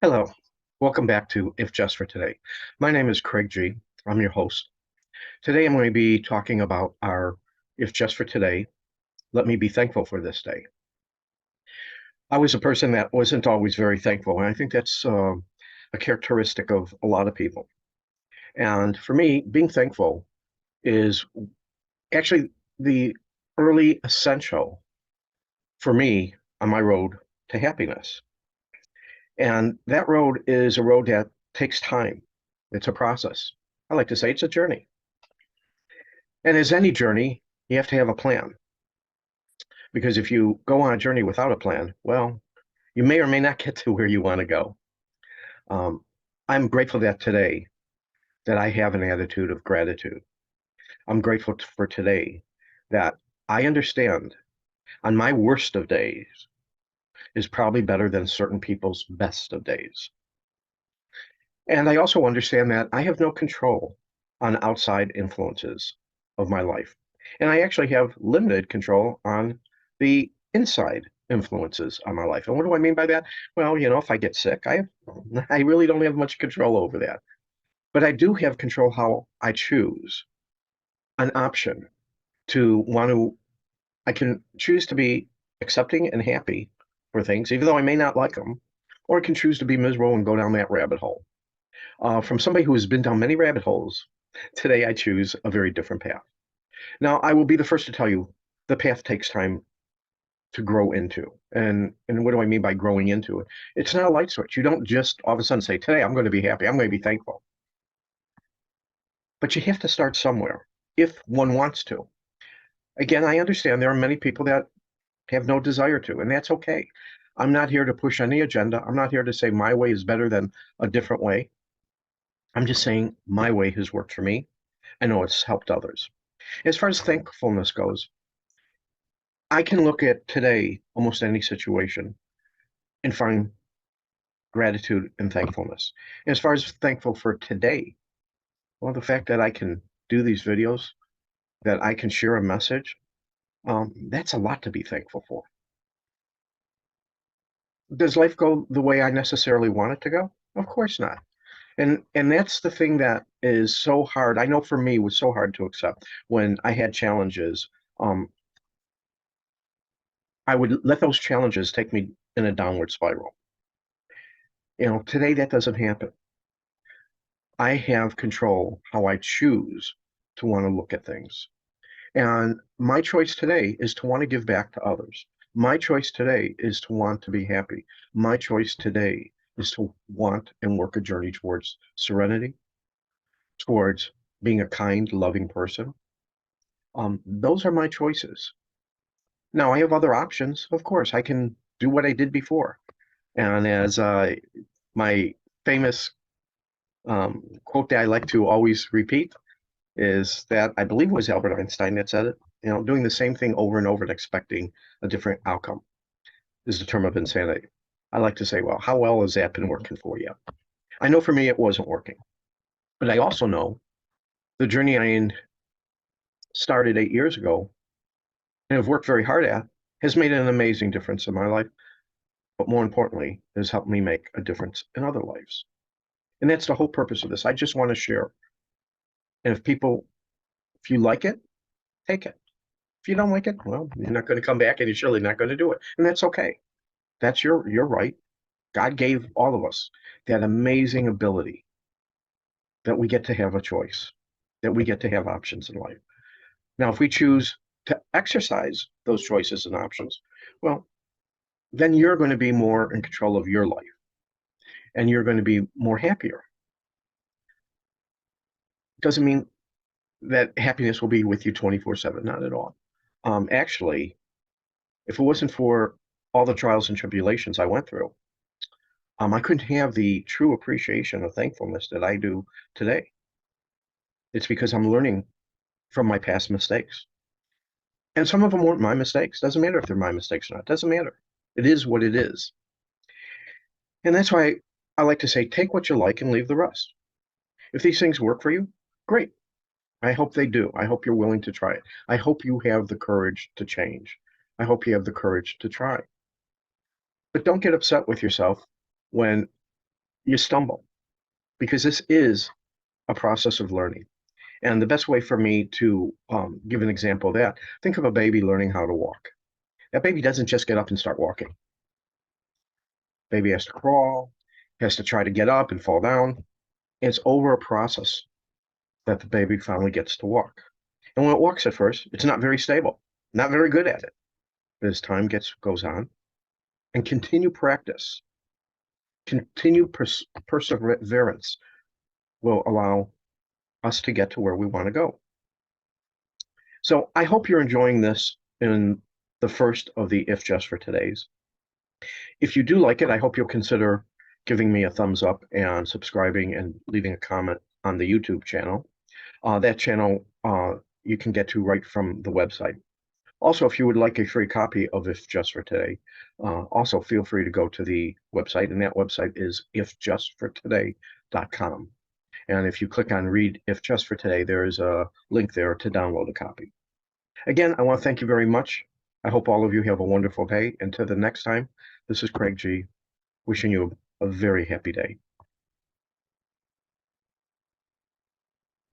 Hello, welcome back to If Just for Today. My name is Craig G. I'm your host. Today I'm going to be talking about our If Just for Today, let me be thankful for this day. I was a person that wasn't always very thankful, and I think that's a characteristic of a lot of people. And for me, being thankful is actually the early essential for me on my road to happiness. And that road is a road that takes time. It's a process. I like to say it's a journey. And as any journey, you have to have a plan because if you go on a journey without a plan, well, you may or may not get to where you want to go. Um, I'm grateful that today that I have an attitude of gratitude. I'm grateful for today that I understand on my worst of days is probably better than certain people's best of days. And I also understand that I have no control on outside influences of my life. And I actually have limited control on the inside influences on my life. And what do I mean by that? Well, if I get sick, I really don't have much control over that. But I do have control how I choose an option to want to I can choose to be accepting and happy for things, even though I may not like them, or I can choose to be miserable and go down that rabbit hole. From somebody who has been down many rabbit holes, today I choose a very different path. Now, I will be the first to tell you the path takes time to grow into. And what do I mean by growing into it? It's not a light switch. You don't just all of a sudden say, today I'm going to be happy, I'm going to be thankful. But you have to start somewhere if one wants to. Again, I understand there are many people that have no desire to, and that's okay. I'm not here to push any agenda. I'm not here to say my way is better than a different way. I'm just saying my way has worked for me. I know it's helped others. As far as thankfulness goes, I can look at today, almost any situation, and find gratitude and thankfulness. As far as thankful for today, well, the fact that I can do these videos, that I can share a message, that's a lot to be thankful for. Does life go the way I necessarily want it to go? Of course not. And that's the thing that is so hard. I know for me it was so hard to accept when I had challenges. Um, I would let those challenges take me in a downward spiral. Today that doesn't happen. I have control how I choose to want to look at things. And my choice today is to want to give back to others. My choice today is to want to be happy. My choice today is to want and work a journey towards serenity, towards being a kind, loving person. Those are my choices. Now, I have other options. Of course, I can do what I did before. And as my famous quote that I like to always repeat is that I believe it was Albert Einstein that said it. Doing the same thing over and over and expecting a different outcome is the term of insanity. I like to say, well, how well has that been working for you? I know for me it wasn't working, but I also know the journey I started 8 years ago and have worked very hard at has made an amazing difference in my life, but more importantly, has helped me make a difference in other lives. And that's the whole purpose of this. I just want to share. And if you like it, take it. If you don't like it, well, you're not going to come back and you're surely not going to do it. And that's okay. That's your right. God gave all of us that amazing ability that we get to have a choice, that we get to have options in life. Now, if we choose to exercise those choices and options, well, then you're going to be more in control of your life and you're going to be more happier. Doesn't mean that happiness will be with you 24/7, not at all. Actually, if it wasn't for all the trials and tribulations I went through, I couldn't have the true appreciation of thankfulness that I do today. It's because I'm learning from my past mistakes. And some of them weren't my mistakes. Doesn't matter if they're my mistakes or not. Doesn't matter. It is what it is. And that's why I like to say, take what you like and leave the rest. If these things work for you, great. I hope they do. I hope you're willing to try it. I hope you have the courage to change. I hope you have the courage to try. But don't get upset with yourself when you stumble because this is a process of learning. And the best way for me to give an example of that, think of a baby learning how to walk. That baby doesn't just get up and start walking. Baby has to crawl, has to try to get up and fall down. It's over a process that the baby finally gets to walk. And when it walks at first, it's not very stable, not very good at it. But as time goes on, and continue practice, continue perseverance will allow us to get to where we want to go. So I hope you're enjoying this in the first of the If Just for Today's. If you do like it, I hope you'll consider giving me a thumbs up and subscribing and leaving a comment on the YouTube channel. That channel you can get to right from the website. Also, if you would like a free copy of If Just for Today, also feel free to go to the website, and that website is ifjustfortoday.com. And if you click on Read If Just for Today, there is a link there to download a copy. Again, I want to thank you very much. I hope all of you have a wonderful day. Until the next time, this is Craig G, wishing you a very happy day.